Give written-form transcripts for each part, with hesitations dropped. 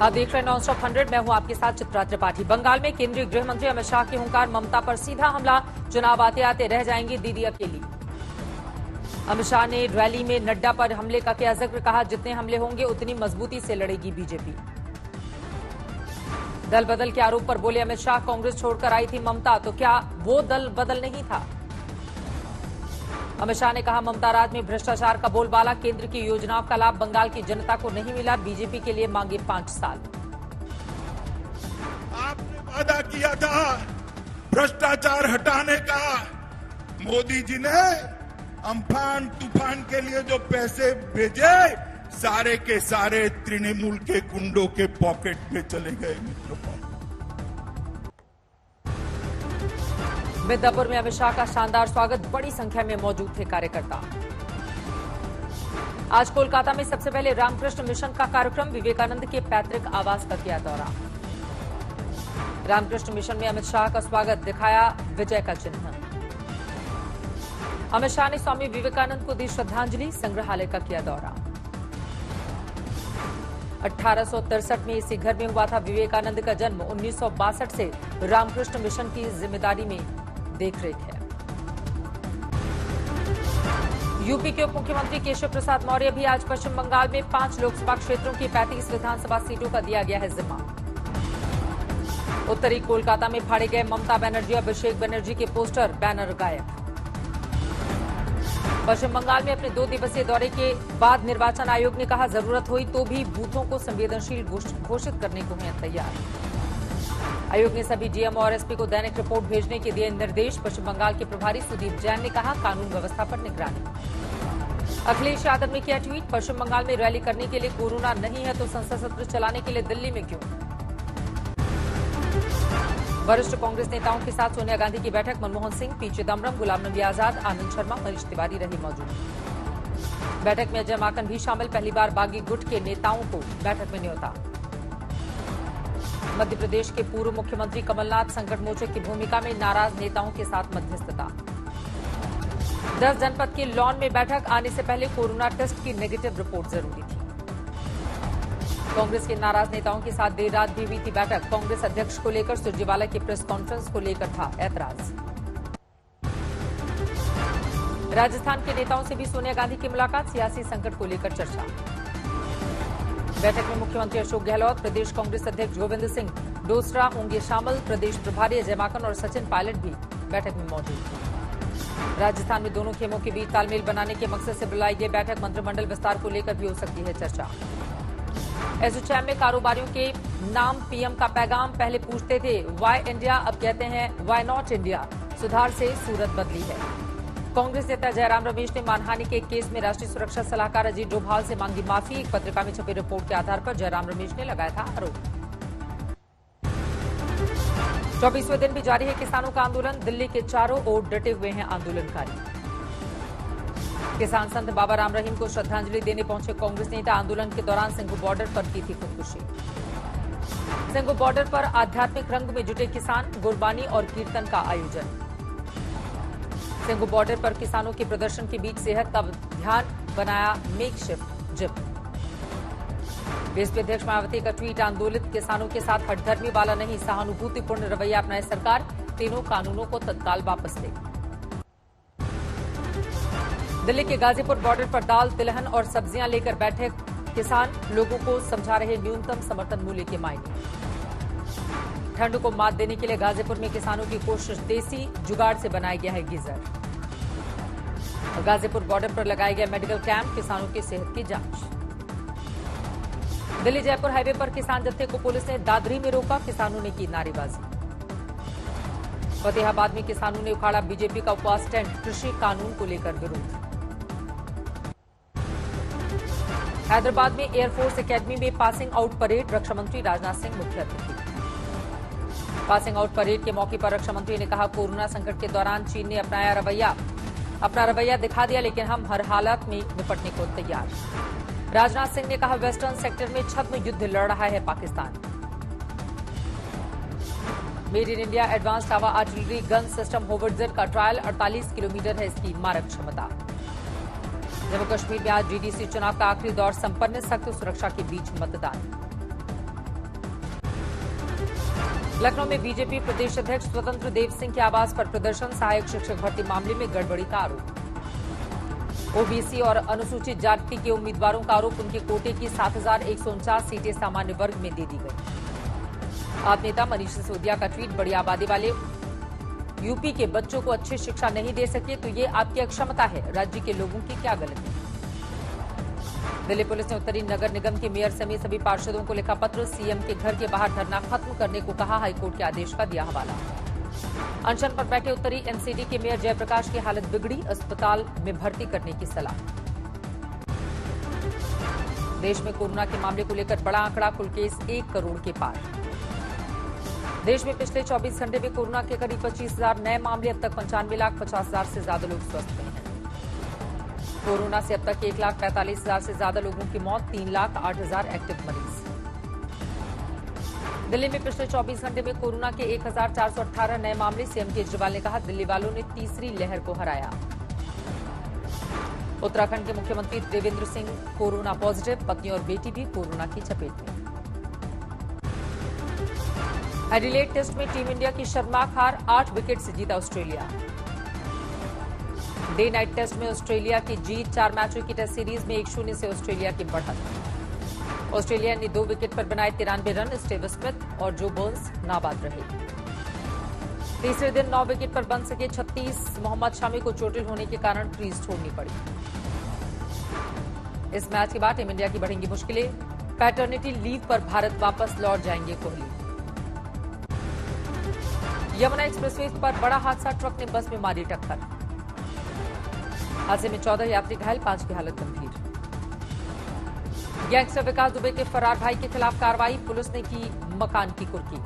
आप देख रहे हैं नॉन स्टॉप 100। मैं हूं आपके साथ चित्रा त्रिपाठी। बंगाल में केंद्रीय गृह मंत्री अमित शाह के हुंकार, ममता पर सीधा हमला, चुनाव आते आते रह जाएंगी दीदी अकेली। अमित शाह ने रैली में नड्डा पर हमले का किया जिक्र, कहा जितने हमले होंगे उतनी मजबूती से लड़ेगी बीजेपी। दल बदल के आरोप पर बोले अमित शाह, कांग्रेस छोड़कर आई थी ममता, तो क्या वो दल बदल नहीं था। अमित शाह ने कहा ममता राज में भ्रष्टाचार का बोलबाला, केंद्र की योजनाओं का लाभ बंगाल की जनता को नहीं मिला, बीजेपी के लिए मांगे 5 साल। आपने वादा किया था भ्रष्टाचार हटाने का, मोदी जी ने अम्फान तूफान के लिए जो पैसे भेजे सारे के सारे तृणमूल के गुंडों के पॉकेट में चले गए। मित्रों, मिदनापुर में अमित शाह का शानदार स्वागत, बड़ी संख्या में मौजूद थे कार्यकर्ता। आज कोलकाता में सबसे पहले रामकृष्ण मिशन का कार्यक्रम, विवेकानंद के पैतृक आवास का किया दौरा। रामकृष्ण मिशन में अमित शाह का स्वागत, दिखाया विजय का चिन्ह। अमित शाह ने स्वामी विवेकानंद को दी श्रद्धांजलि, संग्रहालय का किया दौरा। 1863 में इसी घर में हुआ था विवेकानंद का जन्म, 1962 से रामकृष्ण मिशन की जिम्मेदारी में देखरेख है। यूपी के उप मुख्यमंत्री केशव प्रसाद मौर्य भी आज पश्चिम बंगाल में 5 लोकसभा क्षेत्रों की 35 विधानसभा सीटों का दिया गया है जिम्मा। उत्तरी कोलकाता में फाड़े गए ममता बनर्जी और अभिषेक बनर्जी के पोस्टर, बैनर गायब। पश्चिम बंगाल में अपने 2 दिवसीय दौरे के बाद निर्वाचन आयोग ने कहा जरूरत हुई तो भी बूथों को संवेदनशील घोषित करने को हैं तैयार। आयोग ने सभी डीएम और एसपी को दैनिक रिपोर्ट भेजने के दिए निर्देश। पश्चिम बंगाल के प्रभारी सुदीप जैन ने कहा कानून व्यवस्था पर निगरानी। अखिलेश यादव ने किया ट्वीट, पश्चिम बंगाल में रैली करने के लिए कोरोना नहीं है तो संसद सत्र चलाने के लिए दिल्ली में क्यों। वरिष्ठ कांग्रेस नेताओं के साथ सोनिया गांधी की बैठक, मनमोहन सिंह, पी चिदम्बरम, गुलाम नबी आजाद, आनंद शर्मा, मनीष तिवारी रहे मौजूद। बैठक में अजय माकन भी शामिल, पहली बार बागी गुट के नेताओं को बैठक में न्योता। मध्य प्रदेश के पूर्व मुख्यमंत्री कमलनाथ, संकट मोचक की भूमिका में नाराज नेताओं के साथ मध्यस्थता। 10 जनपद के लॉन में बैठक, आने से पहले कोरोना टेस्ट की नेगेटिव रिपोर्ट जरूरी थी। कांग्रेस के नाराज नेताओं के साथ देर रात भी हुई थी बैठक, कांग्रेस अध्यक्ष को लेकर सुरजेवाला की प्रेस कॉन्फ्रेंस को लेकर था ऐतराज। राजस्थान के नेताओं से भी सोनिया गांधी की मुलाकात, सियासी संकट को लेकर चर्चा। बैठक में मुख्यमंत्री अशोक गहलोत, प्रदेश कांग्रेस अध्यक्ष गोविंद सिंह डोसरा होंगे शामिल, प्रदेश प्रभारी अजय माकन और सचिन पायलट भी बैठक में मौजूद। राजस्थान में दोनों खेमों के बीच तालमेल बनाने के मकसद से बुलाई गई बैठक, मंत्रिमंडल विस्तार को लेकर भी हो सकती है चर्चा। एसोचैम में कारोबारियों के नाम पीएम का पैगाम, पहले पूछते थे वाई इंडिया, अब कहते हैं वाई नॉट इंडिया, सुधार से सूरत बदली है। कांग्रेस नेता जयराम रमेश ने मानहानि के केस में राष्ट्रीय सुरक्षा सलाहकार अजीत डोभाल से मांगी माफी, एक पत्रिका में छपी रिपोर्ट के आधार पर जयराम रमेश ने लगाया था आरोप। 24वें दिन भी जारी है किसानों का आंदोलन, दिल्ली के चारों ओर डटे हुए हैं आंदोलनकारी। किसान संत बाबा राम रहीम को श्रद्धांजलि देने पहुंचे कांग्रेस नेता, आंदोलन के दौरान सिंघू बॉर्डर पर की थी खुदकुशी। सिंघू बॉर्डर पर आध्यात्मिक रंग में जुटे किसान, गुरबानी और कीर्तन का आयोजन। सिंघू बॉर्डर पर किसानों के प्रदर्शन के बीच सेहत का ध्यान बनाया मेकशिफ्ट जिम। बीएसपी अध्यक्ष मायावती का ट्वीट, आंदोलित किसानों के साथ हठधर्मी वाला नहीं, सहानुभूतिपूर्ण रवैया अपनाए सरकार, तीनों कानूनों को तत्काल वापस ले। दिल्ली के गाजीपुर बॉर्डर पर दाल, तिलहन और सब्जियां लेकर बैठे किसान, लोगों को समझा रहे न्यूनतम समर्थन मूल्य के मायने। ठंड को मात देने के लिए गाजीपुर में किसानों की कोशिश, देसी जुगाड़ से बनाया गया है गीजर। और गाजीपुर बॉर्डर पर लगाया गया मेडिकल कैंप, किसानों की सेहत की जांच। दिल्ली जयपुर हाईवे पर किसान जत्थे को पुलिस ने दादरी में रोका, किसानों ने की नारेबाजी। फतेहाबाद में किसानों ने उखाड़ा बीजेपी का उपवास टेंट, कृषि कानून को लेकर विरोध। हैदराबाद में एयरफोर्स एकेडमी में पासिंग आउट परेड, रक्षा मंत्री राजनाथ सिंह मुख्य अतिथि। पासिंग आउट परेड के मौके पर रक्षा मंत्री ने कहा कोरोना संकट के दौरान चीन ने अपना रवैया दिखा दिया, लेकिन हम हर हालत में निपटने को तैयार। राजनाथ सिंह ने कहा वेस्टर्न सेक्टर में छद्म युद्ध लड़ रहा है Pakistan. Made in India advanced हवा आर्टिलरी गन सिस्टम होवर्डजेट का ट्रायल, 48 किलोमीटर है इसकी मारक क्षमता। जम्मू कश्मीर में आज डीडीसी चुनाव का आखिरी दौर संपन्न, सख्त सुरक्षा के बीच मतदान। लखनऊ में बीजेपी प्रदेश अध्यक्ष स्वतंत्र देव सिंह के आवास पर प्रदर्शन, सहायक शिक्षक भर्ती मामले में गड़बड़ी का आरोप। ओबीसी और अनुसूचित जाति के उम्मीदवारों का आरोप, उनके कोटे की 7,149 सीटें सामान्य वर्ग में दे दी गई। आप नेता मनीष सिसोदिया का ट्वीट, बड़ी आबादी वाले यूपी के बच्चों को अच्छी शिक्षा नहीं दे सके तो ये आपकी अक्षमता है, राज्य के लोगों की क्या गलती। दिल्ली पुलिस ने उत्तरी नगर निगम के मेयर समेत सभी पार्षदों को लिखा पत्र, सीएम के घर के बाहर धरना खत्म करने को कहा, हाईकोर्ट के आदेश का दिया हवाला। अनशन पर बैठे उत्तरी एनसीडी के मेयर जयप्रकाश की हालत बिगड़ी, अस्पताल में भर्ती करने की सलाह। देश में कोरोना के मामले को लेकर बड़ा आंकड़ा, कुल केस 1 करोड़ के पार। देश में पिछले 24 घंटे में कोरोना के करीब 25,000 नए मामले, अब तक 95,50,000 से ज्यादा लोग स्वस्थ हुए हैं। कोरोना से अब तक 1,45,000 से ज्यादा लोगों की मौत, 3,08,000 एक्टिव मरीज। दिल्ली में पिछले 24 घंटे में कोरोना के 1,418 नए मामले, सीएम केजरीवाल ने कहा, दिल्ली वालों ने तीसरी लहर को हराया। उत्तराखंड के मुख्यमंत्री देवेंद्र सिंह कोरोना पॉजिटिव, पत्नी और बेटी भी कोरोना की चपेट में। एडिलेड टेस्ट में टीम इंडिया की शर्मनाक हार, 8 विकेट से जीता ऑस्ट्रेलिया। डे नाइट टेस्ट में ऑस्ट्रेलिया की जीत, 4 मैचों की टेस्ट सीरीज में 1-0 से ऑस्ट्रेलिया की बढ़त। ऑस्ट्रेलिया ने 2 विकेट पर बनाए 93 रन, स्टीव स्मिथ और जो बर्न्स नाबाद रहे। तीसरे दिन 9 विकेट पर बन सके 36, मोहम्मद शामी को चोटिल होने के कारण क्रीज छोड़नी पड़ी। इस मैच के बाद टीम इंडिया की बढ़ेंगी मुश्किलें, पैटर्निटी लीव पर भारत वापस लौट जाएंगे कोहली। यमुना एक्सप्रेसवे पर बड़ा हादसा, ट्रक ने बस में मारी टक्कर। हादसे में 14 यात्री घायल, 5 की हालत गंभीर। गैंगस्टर विकास दुबे के फरार भाई के खिलाफ कार्रवाई, पुलिस ने की मकान की कुर्की।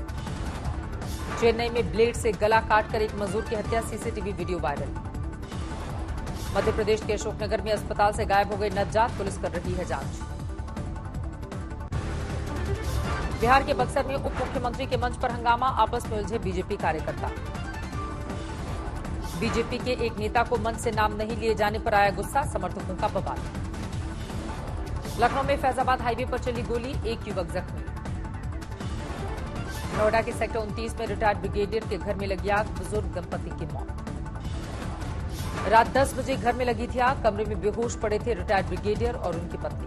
चेन्नई में ब्लेड से गला काटकर एक मजदूर की हत्या, CCTV video viral. Madhya Pradesh के अशोकनगर में अस्पताल से गायब हो गए नवजात, पुलिस कर रही है जांच। बिहार के बक्सर में उप मुख्यमंत्री के मंच पर हंगामा, आपस में उलझे बीजेपी कार्यकर्ता। बीजेपी के एक नेता को मंच से नाम नहीं लिए जाने पर आया गुस्सा, समर्थकों का बवाल। लखनऊ में फैजाबाद हाईवे पर चली गोली, एक युवक जख्मी। नोएडा के सेक्टर 29 में रिटायर्ड ब्रिगेडियर के घर में लगी आग, बुजुर्ग दंपति की मौत। रात 10 बजे घर में लगी थी आग, कमरे में बेहोश पड़े थे रिटायर्ड ब्रिगेडियर और उनकी पत्नी।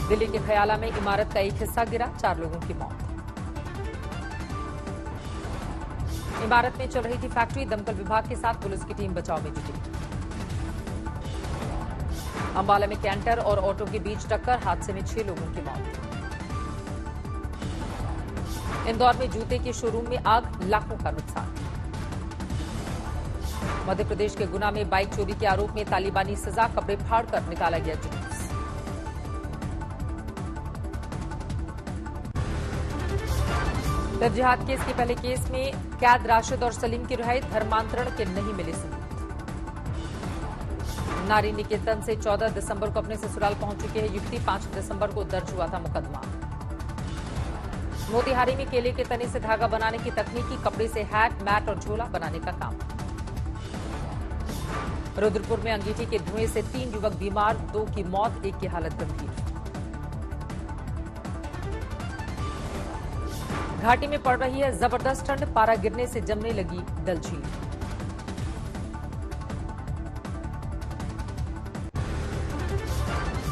दिल्ली के खयाला में इमारत का एक हिस्सा गिरा, 4 लोगों की मौत। इमारत में चल रही थी फैक्ट्री, दमकल विभाग के साथ पुलिस की टीम बचाव में जुटी। अंबाला में कैंटर और ऑटो के बीच टक्कर, हादसे में 6 लोगों की मौत। इंदौर में जूते के शोरूम में आग, लाखों का नुकसान। मध्य प्रदेश के गुना में बाइक चोरी के आरोप में तालिबानी सजा, कपड़े फाड़कर निकाला गया जुलूस। लव जिहाद केस के पहले केस में कैद राशिद और सलीम की रिहाई, धर्मांतरण के नहीं मिले सबूत। नारी निकेतन से 14 दिसंबर को अपने ससुराल पहुंच चुके हैं युवती, 5 दिसंबर को दर्ज हुआ था मुकदमा। मोतिहारी में केले के तने से धागा बनाने की तकनीकी, कपड़े से हैट, मैट और झोला बनाने का काम। रुद्रपुर में अंगीठी के धुएं से 3 युवक बीमार, 2 की मौत, 1 की हालत गंभीर। घाटी में पड़ रही है जबरदस्त ठंड, पारा गिरने से जमने लगी डल झील।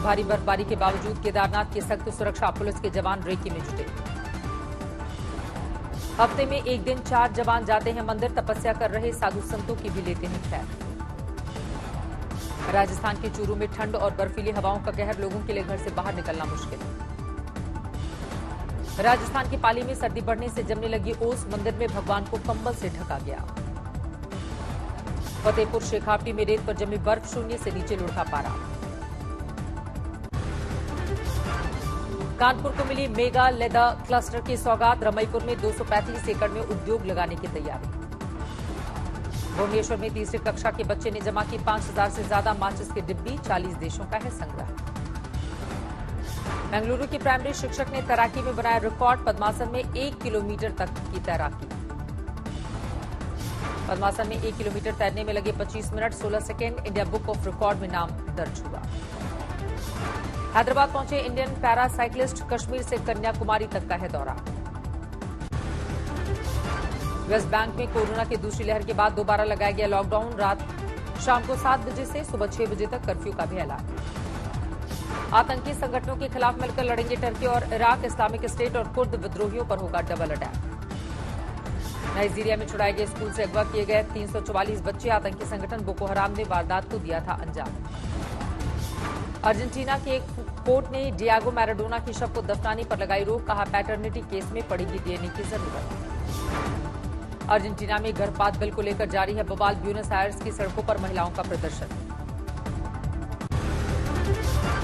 भारी बर्फबारी के बावजूद केदारनाथ की सख्त सुरक्षा, पुलिस के जवान रेकी में जुटे। हफ्ते में एक दिन 4 जवान जाते हैं मंदिर, तपस्या कर रहे साधु संतों की भी लेते हैं खैर। राजस्थान के चूरू में ठंड और बर्फीली हवाओं का कहर, लोगों के लिए घर से बाहर निकलना मुश्किल। राजस्थान की पाली में सर्दी बढ़ने से जमने लगी ओस, मंदिर में भगवान को कंबल से ढका गया। फतेहपुर शेखावटी में रेत पर जमी बर्फ, 0 से नीचे लुढ़का पारा। कानपुर को मिली मेगा लेदर क्लस्टर की सौगात, रमईपुर में 235 एकड़ में उद्योग लगाने की तैयारी। भुवनेश्वर में तीसरी कक्षा के बच्चे ने जमा की 5000 से ज्यादा माचिस की डिब्बी, 40 देशों का है संग्रह। बेंगलुरु की प्राइमरी शिक्षक ने तैराकी में बनाया रिकॉर्ड, पद्मासन में 1 किलोमीटर तक की तैराकी। पद्मासन में 1 किलोमीटर तैरने में लगे 25 minute 16 second, India book of record में नाम दर्ज हुआ। हैदराबाद पहुंचे इंडियन पैरा साइक्लिस्ट, कश्मीर से कन्याकुमारी तक का है दौरा। वेस्ट बैंक में कोरोना की दूसरी लहर के बाद दोबारा लगाया गया लॉकडाउन। रात शाम को 7 बजे से सुबह 6 बजे तक कर्फ्यू का भी ऐलान। आतंकी संगठनों के खिलाफ मिलकर लड़ेंगे टर्की और इराक। इस्लामिक स्टेट और कुर्द विद्रोहियों पर होगा डबल अटैक। नाइजीरिया में छुड़ाए गए स्कूल से अगवा किए गए 344 बच्चे। आतंकी संगठन बोको हराम ने वारदात को दिया था अंजाम। अर्जेंटीना के एक कोर्ट ने डियागो मैराडोना के शव को दफनाने पर लगाई रोक। कहा पैटर्निटी केस में पड़ेगी डीएनए की जरूरत। अर्जेंटीना में गर्भपात बिल को लेकर जारी है बवाल। ब्यूनस आयर्स की सड़कों पर महिलाओं का प्रदर्शन।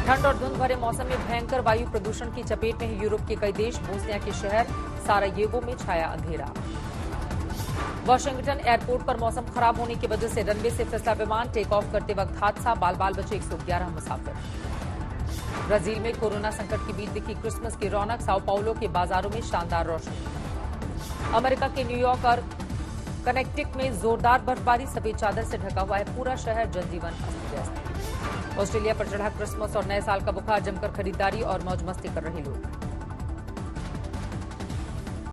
ठंड और धुंध भरे मौसम में भयंकर वायु प्रदूषण की चपेट में है यूरोप के कई देश। बोस्निया के शहर सारायेवो में छाया अंधेरा। वाशिंगटन एयरपोर्ट पर मौसम खराब होने की वजह से रनवे से फिसला विमान। टेक ऑफ करते वक्त हादसा। बाल बाल बचे 111 मुसाफिर। ब्राजील में कोरोना संकट के बीच दिखी क्रिसमस की रौनक। साओ पाउलो के बाजारों में शानदार रोशनी। अमेरिका के न्यूयॉर्क और कनेक्टिकट में जोरदार बर्फबारी। सफेद चादर से ढका हुआ है पूरा शहर। जनजीवन अस्त व्यस्त। ऑस्ट्रेलिया पर चढ़ा क्रिसमस और नए साल का बुखार। जमकर खरीदारी और मौज मस्ती कर रहे लोग।